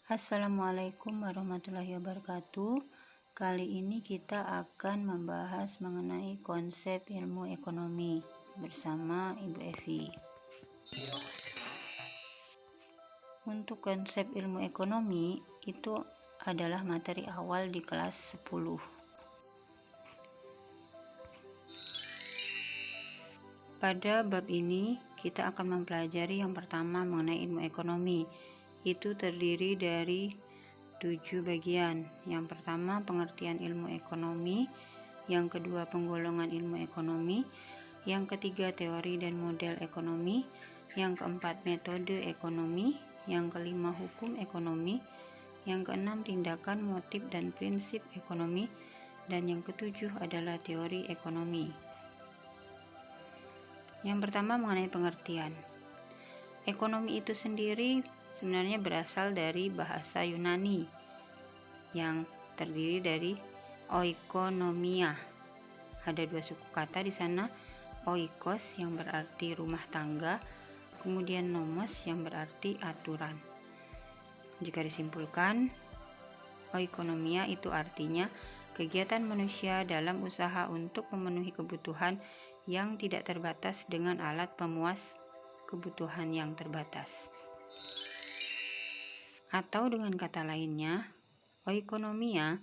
Assalamualaikum warahmatullahi wabarakatuh. Kali ini kita akan membahas mengenai konsep ilmu ekonomi bersama Ibu Evi. Untuk konsep ilmu ekonomi itu adalah materi awal di kelas 10. Pada bab ini kita akan mempelajari yang pertama mengenai ilmu ekonomi. Itu terdiri dari 7 bagian. Yang pertama pengertian ilmu ekonomi, yang kedua penggolongan ilmu ekonomi, yang ketiga teori dan model ekonomi, yang keempat metode ekonomi, yang kelima hukum ekonomi, yang keenam tindakan, motif, dan prinsip ekonomi, dan yang ketujuh adalah teori ekonomi. Yang pertama mengenai pengertian. Ekonomi itu sendiri sebenarnya berasal dari bahasa Yunani yang terdiri dari oikonomia. Ada dua suku kata di sana, oikos yang berarti rumah tangga, kemudian nomos yang berarti aturan. Jika disimpulkan, oikonomia itu artinya kegiatan manusia dalam usaha untuk memenuhi kebutuhan yang tidak terbatas dengan alat pemuas kebutuhan yang terbatas. Atau dengan kata lainnya, oikonomia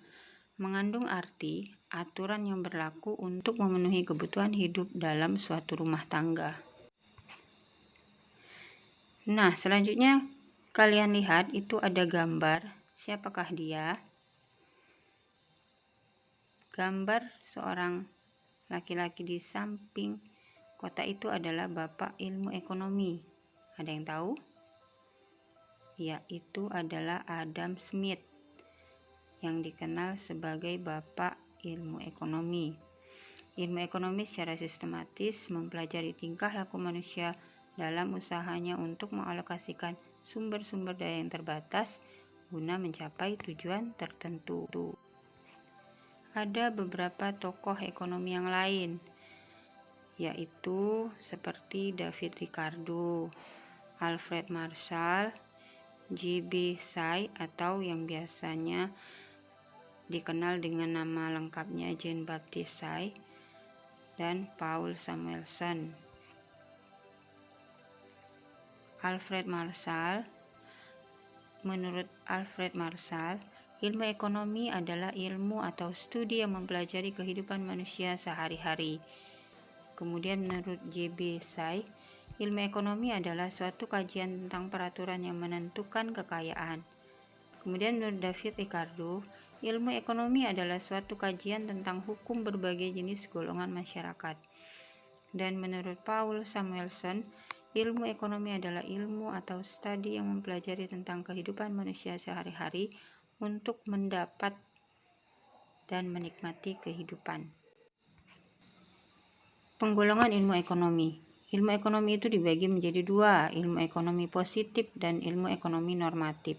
mengandung arti aturan yang berlaku untuk memenuhi kebutuhan hidup dalam suatu rumah tangga. Nah, selanjutnya kalian lihat itu ada gambar. Siapakah dia? Gambar seorang laki-laki di samping kotak itu adalah Bapak Ilmu Ekonomi. Ada yang tahu? Yaitu adalah Adam Smith, yang dikenal sebagai Bapak Ilmu Ekonomi. Ilmu ekonomi secara sistematis mempelajari tingkah laku manusia dalam usahanya untuk mengalokasikan sumber-sumber daya yang terbatas guna mencapai tujuan tertentu. Ada beberapa tokoh ekonomi yang lain, yaitu seperti David Ricardo, Alfred Marshall, J.B. Say atau yang biasanya dikenal dengan nama lengkapnya Jean Baptiste Say, dan Paul Samuelson. Alfred Marshall. Menurut Alfred Marshall, ilmu ekonomi adalah ilmu atau studi yang mempelajari kehidupan manusia sehari-hari. Kemudian menurut J.B. Say, ilmu ekonomi adalah suatu kajian tentang peraturan yang menentukan kekayaan. Kemudian menurut David Ricardo, ilmu ekonomi adalah suatu kajian tentang hukum berbagai jenis golongan masyarakat. Dan menurut Paul Samuelson, ilmu ekonomi adalah ilmu atau studi yang mempelajari tentang kehidupan manusia sehari-hari untuk mendapat dan menikmati kehidupan. Penggolongan ilmu ekonomi. Ilmu ekonomi itu dibagi menjadi dua, ilmu ekonomi positif dan ilmu ekonomi normatif.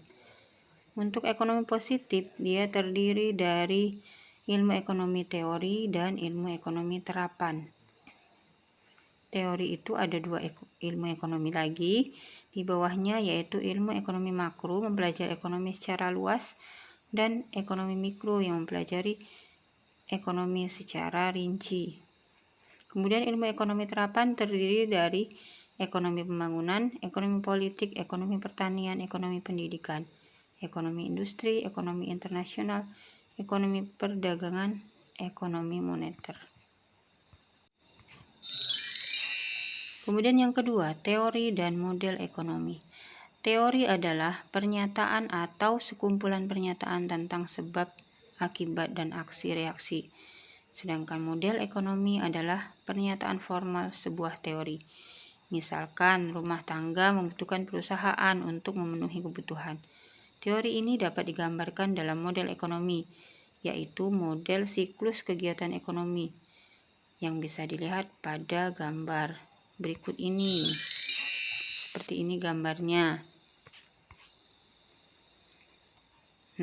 Untuk ekonomi positif, dia terdiri dari ilmu ekonomi teori dan ilmu ekonomi terapan. Teori itu ada dua ilmu ekonomi lagi di bawahnya, yaitu ilmu ekonomi makro mempelajari ekonomi secara luas dan ekonomi mikro yang mempelajari ekonomi secara rinci. Kemudian ilmu ekonomi terapan terdiri dari ekonomi pembangunan, ekonomi politik, ekonomi pertanian, ekonomi pendidikan, ekonomi industri, ekonomi internasional, ekonomi perdagangan, ekonomi moneter. Kemudian yang kedua, teori dan model ekonomi. Teori adalah pernyataan atau sekumpulan pernyataan tentang sebab, akibat, dan aksi-reaksi. Sedangkan model ekonomi adalah pernyataan formal sebuah teori. Misalkan, rumah tangga membutuhkan perusahaan untuk memenuhi kebutuhan. Teori ini dapat digambarkan dalam model ekonomi, yaitu model siklus kegiatan ekonomi, yang bisa dilihat pada gambar berikut ini. Seperti ini gambarnya.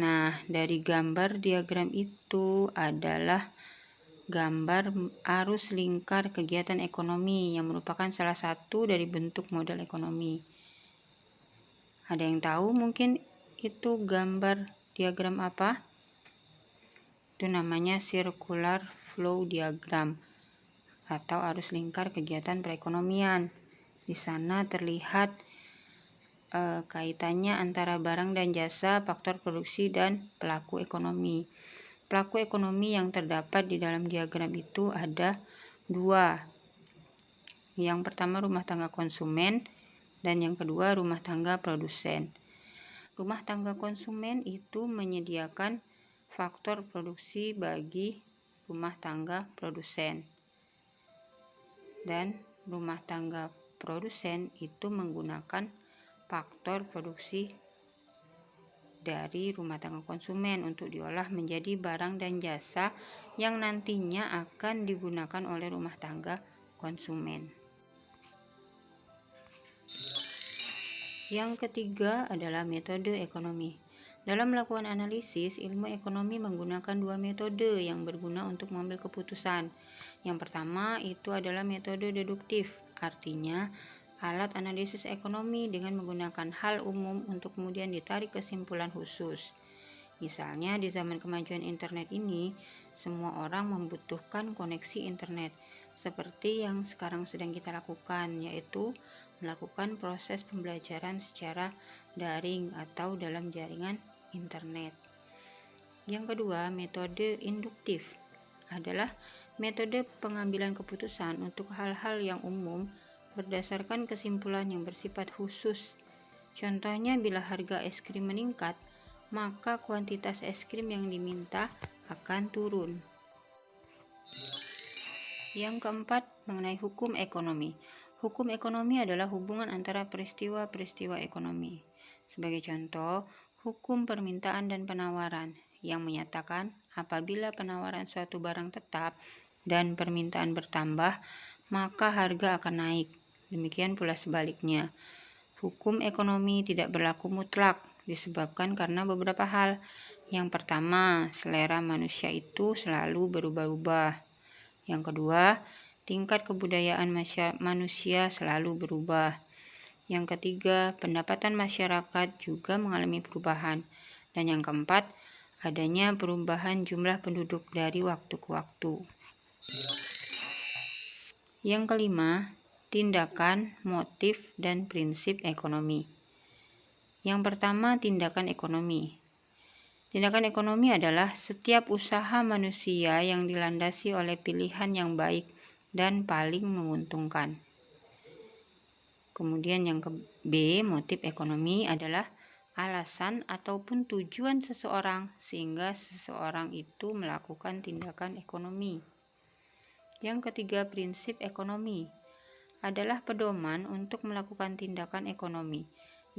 Nah, dari gambar diagram itu adalah gambar arus lingkar kegiatan ekonomi yang merupakan salah satu dari bentuk model ekonomi. Ada yang tahu mungkin itu gambar diagram apa? Itu namanya circular flow diagram atau arus lingkar kegiatan perekonomian. Di sana terlihat kaitannya antara barang dan jasa, faktor produksi, dan pelaku ekonomi. Pelaku ekonomi yang terdapat di dalam diagram itu ada dua. Yang pertama rumah tangga konsumen dan yang kedua rumah tangga produsen. Rumah tangga konsumen itu menyediakan faktor produksi bagi rumah tangga produsen. Dan rumah tangga produsen itu menggunakan faktor produksi dari rumah tangga konsumen untuk diolah menjadi barang dan jasa yang nantinya akan digunakan oleh rumah tangga konsumen. Yang ketiga adalah metode ekonomi. Dalam melakukan analisis, ilmu ekonomi menggunakan dua metode yang berguna untuk mengambil keputusan. Yang pertama itu adalah metode deduktif, artinya alat analisis ekonomi dengan menggunakan hal umum untuk kemudian ditarik kesimpulan khusus. Misalnya di zaman kemajuan internet ini, semua orang membutuhkan koneksi internet seperti yang sekarang sedang kita lakukan, yaitu melakukan proses pembelajaran secara daring atau dalam jaringan internet. Yang kedua, metode induktif adalah metode pengambilan keputusan untuk hal-hal yang umum berdasarkan kesimpulan yang bersifat khusus. Contohnya, bila harga es krim meningkat, maka kuantitas es krim yang diminta akan turun. Yang keempat, mengenai hukum ekonomi. Hukum ekonomi adalah hubungan antara peristiwa-peristiwa ekonomi. Sebagai contoh, hukum permintaan dan penawaran yang menyatakan apabila penawaran suatu barang tetap dan permintaan bertambah, maka harga akan naik. Demikian pula sebaliknya. Hukum ekonomi tidak berlaku mutlak disebabkan karena beberapa hal. Yang pertama, selera manusia itu selalu berubah-ubah. Yang kedua, tingkat kebudayaan manusia selalu berubah. Yang ketiga, pendapatan masyarakat juga mengalami perubahan. Dan yang keempat, adanya perubahan jumlah penduduk dari waktu ke waktu. Yang kelima, tindakan, motif, dan prinsip ekonomi. Yang pertama, tindakan ekonomi. Tindakan ekonomi adalah setiap usaha manusia yang dilandasi oleh pilihan yang baik dan paling menguntungkan. Kemudian yang B, motif ekonomi adalah alasan ataupun tujuan seseorang sehingga seseorang itu melakukan tindakan ekonomi. Yang ketiga, prinsip ekonomi adalah pedoman untuk melakukan tindakan ekonomi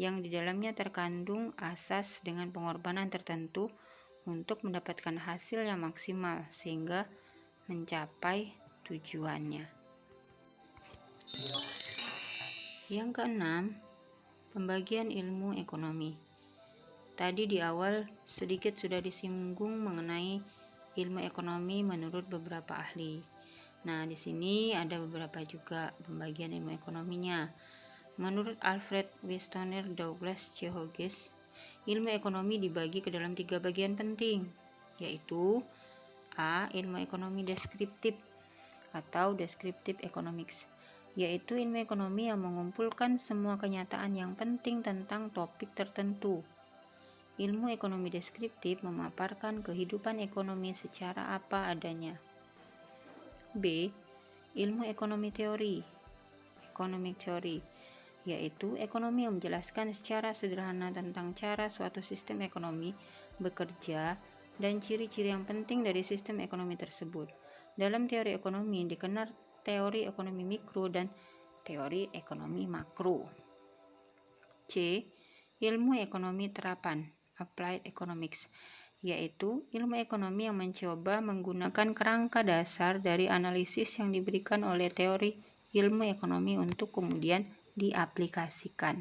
yang di dalamnya terkandung asas dengan pengorbanan tertentu untuk mendapatkan hasil yang maksimal sehingga mencapai tujuannya. Yang keenam, pembagian ilmu ekonomi. Tadi di awal sedikit sudah disinggung mengenai ilmu ekonomi menurut beberapa ahli. Nah, di sini ada beberapa juga pembagian ilmu ekonominya. Menurut Alfred Westoner Douglas C. Hughes, ilmu ekonomi dibagi ke dalam 3 bagian penting, yaitu A. Ilmu ekonomi deskriptif atau descriptive economics, yaitu ilmu ekonomi yang mengumpulkan semua kenyataan yang penting tentang topik tertentu. Ilmu ekonomi deskriptif memaparkan kehidupan ekonomi secara apa adanya. B. Ilmu ekonomi teori, economic theory, yaitu ekonomi yang menjelaskan secara sederhana tentang cara suatu sistem ekonomi bekerja dan ciri-ciri yang penting dari sistem ekonomi tersebut. Dalam teori ekonomi dikenal teori ekonomi mikro dan teori ekonomi makro. C. Ilmu ekonomi terapan, applied economics, yaitu ilmu ekonomi yang mencoba menggunakan kerangka dasar dari analisis yang diberikan oleh teori ilmu ekonomi untuk kemudian diaplikasikan.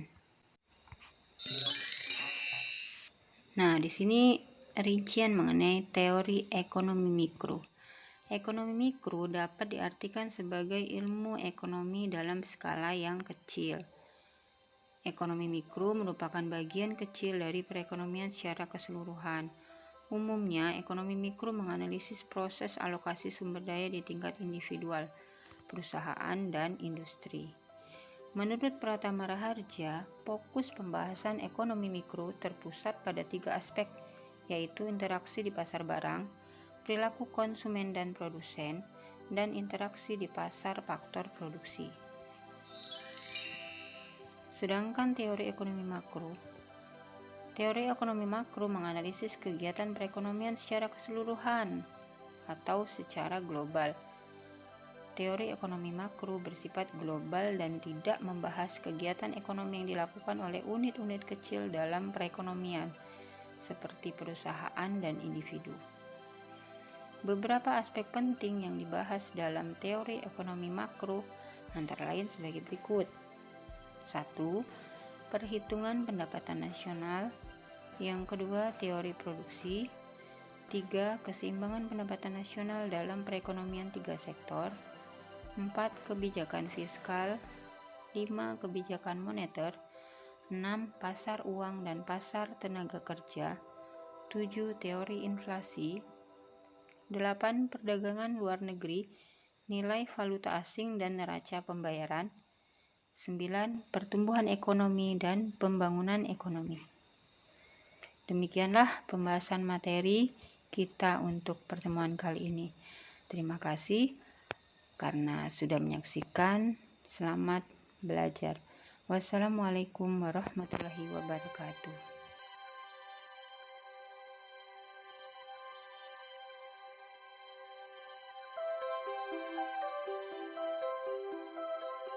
Nah, di sini rincian mengenai teori ekonomi mikro. Ekonomi mikro dapat diartikan sebagai ilmu ekonomi dalam skala yang kecil. Ekonomi mikro merupakan bagian kecil dari perekonomian secara keseluruhan. Umumnya, ekonomi mikro menganalisis proses alokasi sumber daya di tingkat individual, perusahaan, dan industri. Menurut Pratama Raharja, fokus pembahasan ekonomi mikro terpusat pada 3 aspek, yaitu interaksi di pasar barang, perilaku konsumen dan produsen, dan interaksi di pasar faktor produksi. Sedangkan teori ekonomi makro menganalisis kegiatan perekonomian secara keseluruhan atau secara global. Teori ekonomi makro bersifat global dan tidak membahas kegiatan ekonomi yang dilakukan oleh unit-unit kecil dalam perekonomian, seperti perusahaan dan individu. Beberapa aspek penting yang dibahas dalam teori ekonomi makro antara lain sebagai berikut. 1. Perhitungan pendapatan nasional. Yang kedua, teori produksi. 3. Keseimbangan pendapatan nasional dalam perekonomian 3 sektor. 4. Kebijakan fiskal. 5. Kebijakan moneter. 6. Pasar uang dan pasar tenaga kerja. 7. Teori inflasi. 8. Perdagangan luar negeri, nilai valuta asing dan neraca pembayaran. 9. Pertumbuhan ekonomi dan pembangunan ekonomi. Demikianlah pembahasan materi kita untuk pertemuan kali ini. Terima kasih karena sudah menyaksikan. Selamat belajar. Wassalamualaikum warahmatullahi wabarakatuh.